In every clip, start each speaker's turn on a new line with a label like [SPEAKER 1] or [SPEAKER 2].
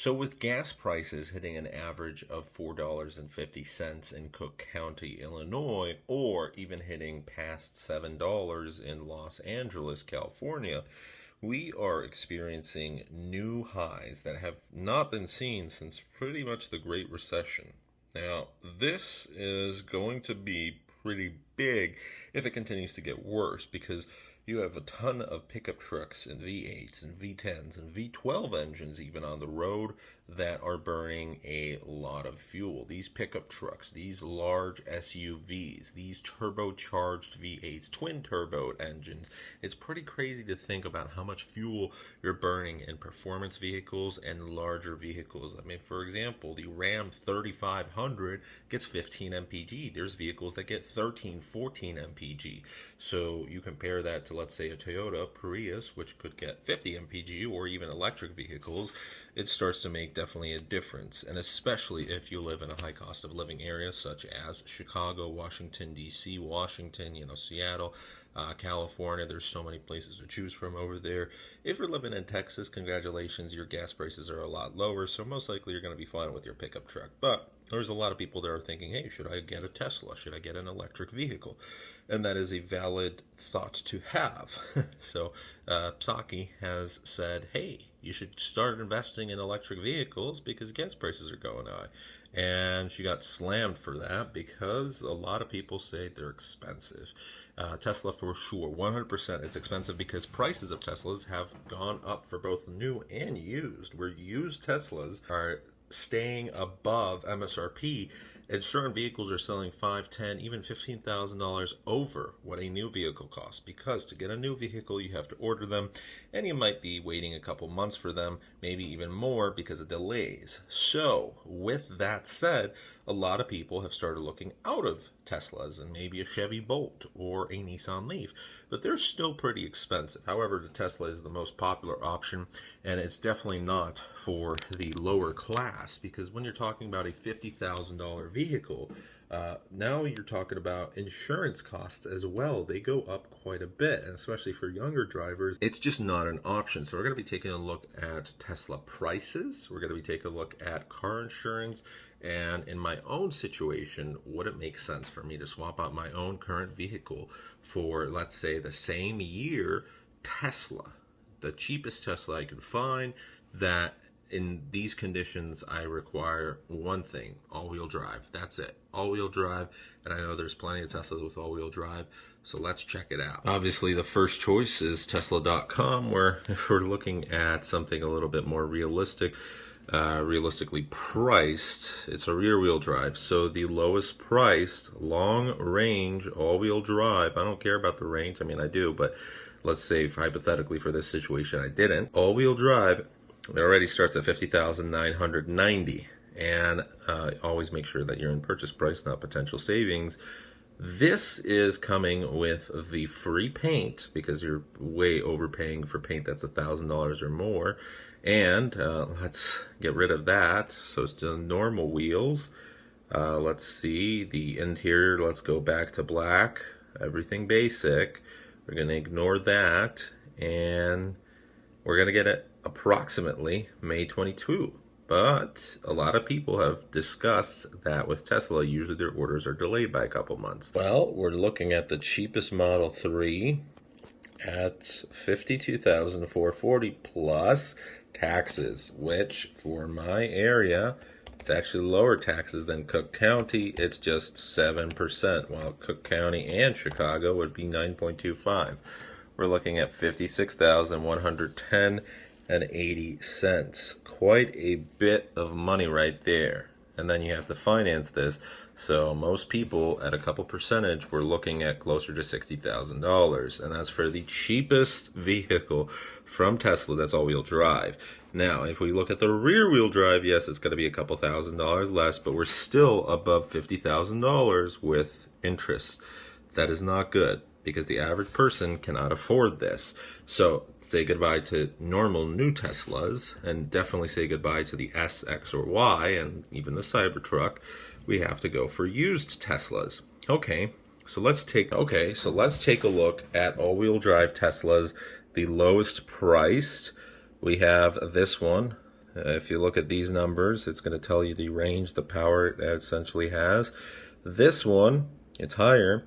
[SPEAKER 1] So, with gas prices hitting an average of $4.50 in Cook County, Illinois, or even hitting past $7 in Los Angeles, California, we are experiencing new highs that have not been seen since pretty much the Great Recession. Now, this is going to be pretty big if it continues to get worse because you have a ton of pickup trucks and V8s and V10s and V12 engines even on the road that are burning a lot of fuel. These pickup trucks, these large SUVs, these turbocharged V8s, twin turbo engines, it's pretty crazy to think about how much fuel you're burning in performance vehicles and larger vehicles. I mean, for example, the Ram 3500 gets 15 mpg. There's vehicles that get 13, 14 mpg. So you compare that to, let's say, a Toyota Prius, which could get 50 mpg, or even electric vehicles, it starts to make definitely a difference. And especially if you live in a high cost of living area such as Chicago, Washington, D.C., Washington, Seattle, California. There's so many places to choose from over there. If you're living in Texas, congratulations, your gas prices are a lot lower, so most likely you're going to be fine with your pickup truck. But there's a lot of people that are thinking, hey, should I get a Tesla? Should I get an electric vehicle? And that is a valid thought to have. So Psaki has said, hey, you should start investing in electric vehicles because gas prices are going high. And she got slammed for that because a lot of people say they're expensive. Tesla for sure, 100%. It's expensive because prices of Teslas have gone up for both new and used, where used Teslas are staying above MSRP, and certain vehicles are selling $5, $10, even $15,000 over what a new vehicle costs. Because to get a new vehicle, you have to order them, and you might be waiting a couple months for them, maybe even more because of delays. So, with that said, a lot of people have started looking out of Teslas and maybe a Chevy Bolt or a Nissan Leaf, but they're still pretty expensive. However, the Tesla is the most popular option, and it's definitely not for the lower class, because when you're talking about a $50,000 vehicle, now you're talking about insurance costs as well. They go up quite a bit, and especially for younger drivers, it's just not an option. So we're going to be taking a look at Tesla prices. We're going to be taking a look at car insurance, and in my own situation, would it make sense for me to swap out my own current vehicle for, let's say, the same year Tesla, the cheapest Tesla I could find, that in these conditions I require one thing: all-wheel drive. That's it, all-wheel drive. And I know there's plenty of Teslas with all-wheel drive, so let's check it out. Obviously, the first choice is Tesla.com, where if we're looking at something a little bit more realistically priced, it's a rear-wheel drive. So the lowest priced long-range all-wheel drive, I don't care about the range, I mean I do, but let's say hypothetically for this situation I didn't, all-wheel drive, it already starts at $50,990, and always make sure that you're in purchase price, not potential savings. This is coming with the free paint because you're way overpaying for paint that's $1,000 or more. And let's get rid of that. So it's the normal wheels. Let's see the interior. Let's go back to black. Everything basic. We're going to ignore that, and we're going to get it approximately May 22. But a lot of people have discussed that with Tesla, usually their orders are delayed by a couple months. Well, we're looking at the cheapest Model 3 at $52,440 plus taxes, which for my area, it's actually lower taxes than Cook County. It's just 7%, while Cook County and Chicago would be 9.25. We're looking at $56,110.80. Quite a bit of money right there. And then you have to finance this. So most people at a couple percentage, we're looking at closer to $60,000. And that's for the cheapest vehicle from Tesla that's all-wheel drive. Now, if we look at the rear-wheel drive, yes, it's going to be a couple $1,000s less, but we're still above $50,000 with interest. That is not good, because the average person cannot afford this. So say goodbye to normal new Teslas, and definitely say goodbye to the S, X, or Y, and even the Cybertruck. We have to go for used Teslas. Okay, so let's take a look at all-wheel drive Teslas, the lowest priced. We have this one. If you look at these numbers, it's going to tell you the range, the power it essentially has. This one, it's higher,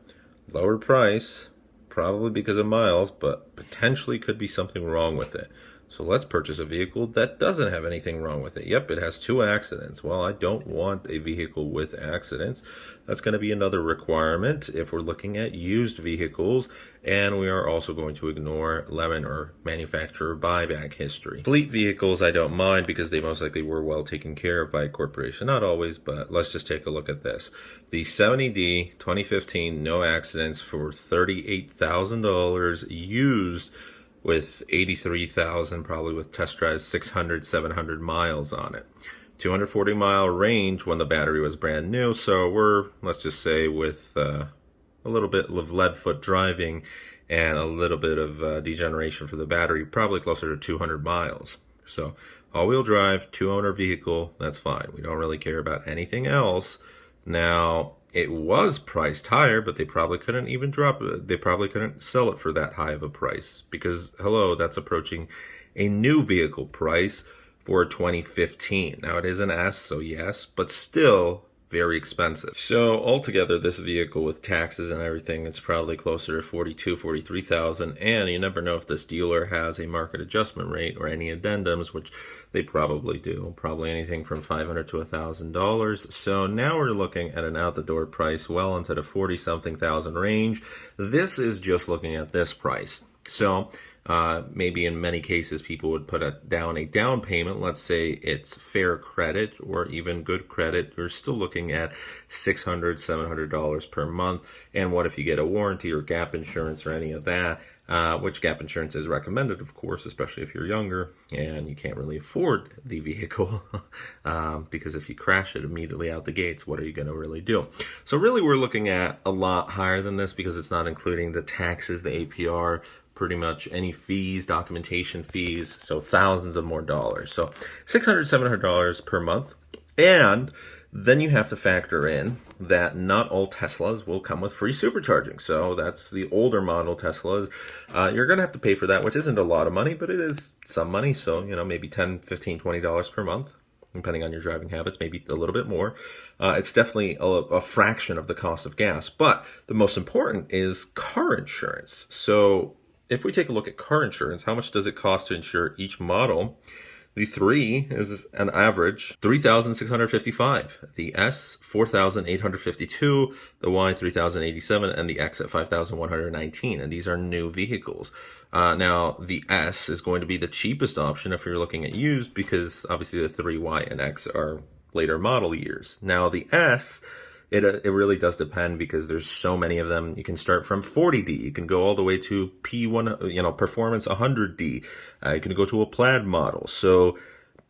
[SPEAKER 1] lower price, probably because of miles, but potentially could be something wrong with it. So let's purchase a vehicle that doesn't have anything wrong with it. Yep, it has 2 accidents. Well, I don't want a vehicle with accidents. That's going to be another requirement if we're looking at used vehicles. And we are also going to ignore lemon or manufacturer buyback history. Fleet vehicles I don't mind because they most likely were well taken care of by a corporation. Not always, but let's just take a look at this. The 70D 2015 no accidents for $38,000 used with 83,000, probably with test drives, 600, 700 miles on it. 240 mile range when the battery was brand new. So we're, let's just say, with a little bit of lead foot driving and a little bit of degeneration for the battery, probably closer to 200 miles. So all-wheel drive, 2-owner vehicle, that's fine. We don't really care about anything else. Now, it was priced higher, but they probably couldn't even drop it. They probably couldn't sell it for that high of a price because, hello, that's approaching a new vehicle price for 2015. Now, it is an S, so yes, but still very expensive. So altogether, this vehicle with taxes and everything, it's probably closer to 42, 43,000. And you never know if this dealer has a market adjustment rate or any addendums, which they probably do. Probably anything from $500 to $1,000. So now we're looking at an out-the-door price well into the 40-something thousand range. This is just looking at this price. So maybe in many cases people would put down a down payment. Let's say it's fair credit or even good credit. We're still looking at $600, $700 per month. And what if you get a warranty or gap insurance or any of that? Which gap insurance is recommended, of course, especially if you're younger and you can't really afford the vehicle because if you crash it immediately out the gates, what are you going to really do? So really we're looking at a lot higher than this because it's not including the taxes, the APR, pretty much any fees, documentation fees, so thousands of more dollars. So $600, $700 per month. And then you have to factor in that not all Teslas will come with free supercharging. So that's the older model Teslas. You're going to have to pay for that, which isn't a lot of money, but it is some money. So, maybe $10, $15, $20 per month, depending on your driving habits, maybe a little bit more. It's definitely a fraction of the cost of gas. But the most important is car insurance. So if we take a look at car insurance, how much does it cost to insure each model? The 3 is an average $3,655. The S, $4,852. The Y, $3,087, and the X at $5,119. And these are new vehicles. Now, the S is going to be the cheapest option if you're looking at used because obviously the 3, Y, and X are later model years. Now, the S, it really does depend because there's so many of them. You can start from 40D. You can go all the way to P1, Performance 100D. You can go to a plaid model. So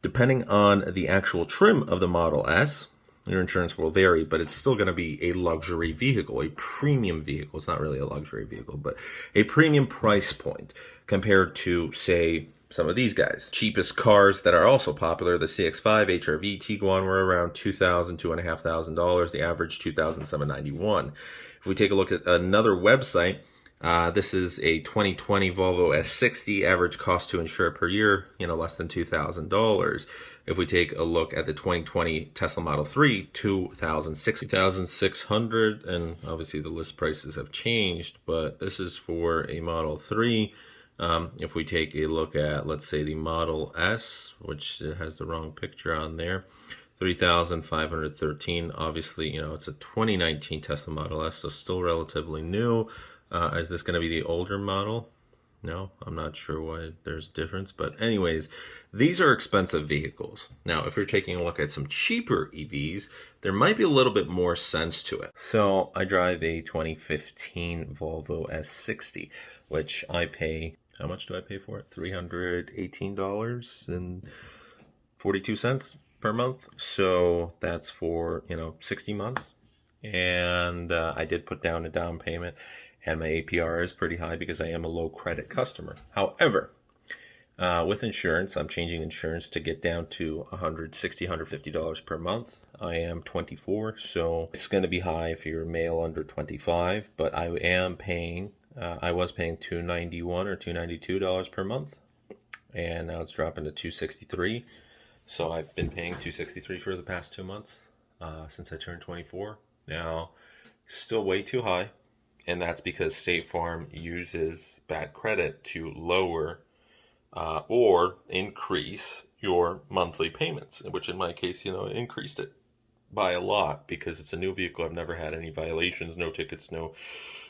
[SPEAKER 1] depending on the actual trim of the Model S, your insurance will vary, but it's still going to be a luxury vehicle, a premium vehicle. It's not really a luxury vehicle, but a premium price point compared to, say, some of these guys. Cheapest cars that are also popular, the CX-5, HR-V, Tiguan were around $2,000, $2,500. The average $2,791. If we take a look at another website, this is a 2020 Volvo S60, average cost to insure per year, less than $2,000. If we take a look at the 2020 Tesla Model 3, $2,600, and obviously the list prices have changed, but this is for a Model 3. If we take a look at, let's say, the Model S, which has the wrong picture on there, $3,513. Obviously, it's a 2019 Tesla Model S, so still relatively new. Is this going to be the older model? No, I'm not sure why there's a difference. But anyways, these are expensive vehicles. Now, if you're taking a look at some cheaper EVs, there might be a little bit more sense to it. So I drive a 2015 Volvo S60, which I pay, how much do I pay for it? $318.42 per month. So that's for, 60 months. And I did put down a down payment. And my APR is pretty high because I am a low credit customer. However, with insurance, I'm changing insurance to get down to $160, $150 per month. I am 24, so it's going to be high if you're a male under 25. But I am paying, I was paying $291 or $292 per month, and now it's dropping to $263. So I've been paying $263 for the past 2 months since I turned 24. Now, still way too high, and that's because State Farm uses bad credit to lower or increase your monthly payments, which in my case, increased it by a lot because it's a new vehicle. I've never had any violations, no tickets, no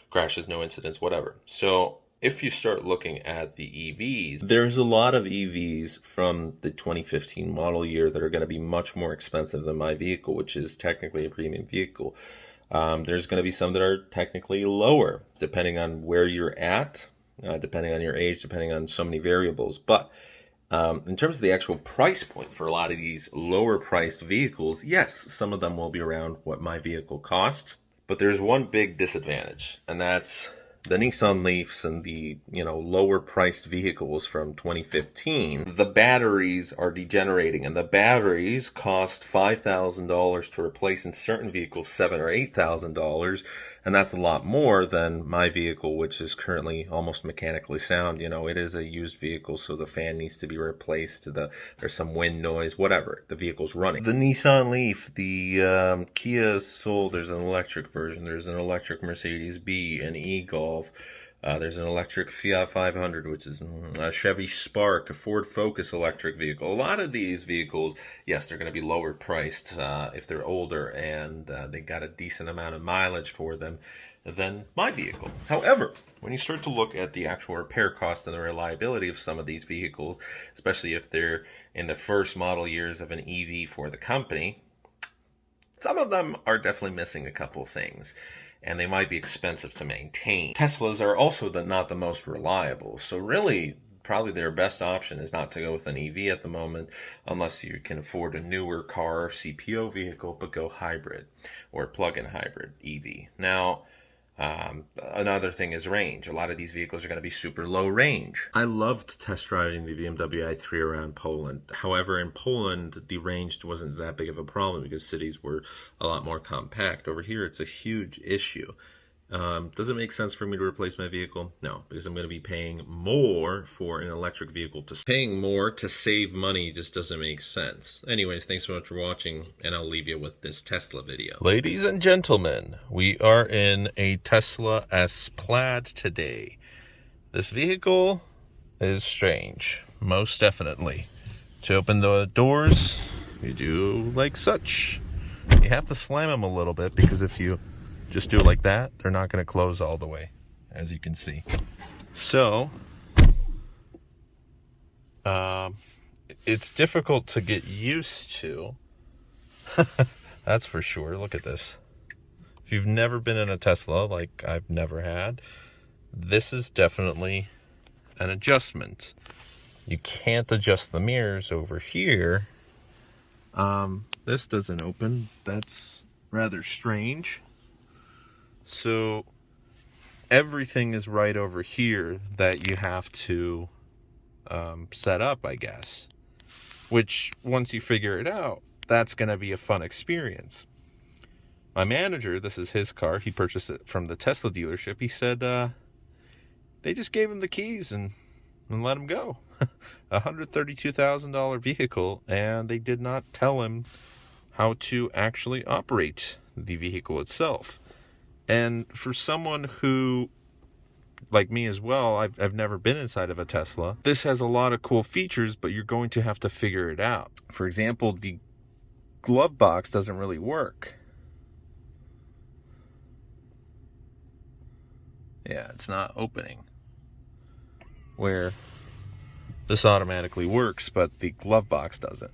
[SPEAKER 1] crashes, no incidents, whatever. So if you start looking at the EVs, there's a lot of EVs from the 2015 model year that are going to be much more expensive than my vehicle, which is technically a premium vehicle. There's going to be some that are technically lower, depending on where you're at, depending on your age, depending on so many variables. But in terms of the actual price point for a lot of these lower priced vehicles, yes, some of them will be around what my vehicle costs. But there's one big disadvantage, and that's the Nissan Leafs and the lower priced vehicles from 2015. The batteries are degenerating, and the batteries cost $5,000 to replace in certain vehicles, $7,000 or $8,000, and that's a lot more than my vehicle, which is currently almost mechanically sound. It is a used vehicle, so the fan needs to be replaced. There's some wind noise, whatever. The vehicle's running. The Nissan Leaf, the Kia Soul, there's an electric version. There's an electric Mercedes B, an e-Golf. There's an electric Fiat 500, which is a Chevy Spark, a Ford Focus electric vehicle. A lot of these vehicles, yes, they're going to be lower priced if they're older and they got a decent amount of mileage for them than my vehicle. However, when you start to look at the actual repair cost and the reliability of some of these vehicles, especially if they're in the first model years of an EV for the company, some of them are definitely missing a couple of things, and they might be expensive to maintain. Teslas are also not the most reliable, so really, probably their best option is not to go with an EV at the moment, unless you can afford a newer car or CPO vehicle, but go hybrid or plug-in hybrid EV. Now, another thing is range. A lot of these vehicles are going to be super low range. I loved test driving the BMW i3 around Poland. However, in Poland, the range wasn't that big of a problem because cities were a lot more compact. Over here, it's a huge issue. Does it make sense for me to replace my vehicle? No, because I'm going to be paying more for an electric vehicle. Paying more to save money just doesn't make sense. Anyways, thanks so much for watching, and I'll leave you with this Tesla video. Ladies and gentlemen, we are in a Tesla S Plaid today. This vehicle is strange, most definitely. To open the doors, you do like such. You have to slam them a little bit because if you just do it like that, they're not going to close all the way, as you can see. So, it's difficult to get used to. That's for sure. Look at this. If you've never been in a Tesla, like I've never had, this is definitely an adjustment. You can't adjust the mirrors over here. This doesn't open. That's rather strange. So everything is right over here that you have to set up, I guess. Which, once you figure it out, that's going to be a fun experience. My manager, this is his car. He purchased it from the Tesla dealership. He said they just gave him the keys and let him go. A $132,000 vehicle, and they did not tell him how to actually operate the vehicle itself. And for someone who, like me as well, I've never been inside of a Tesla. This has a lot of cool features, but you're going to have to figure it out. For example, the glove box doesn't really work. Yeah, it's not opening. Where this automatically works, but the glove box doesn't.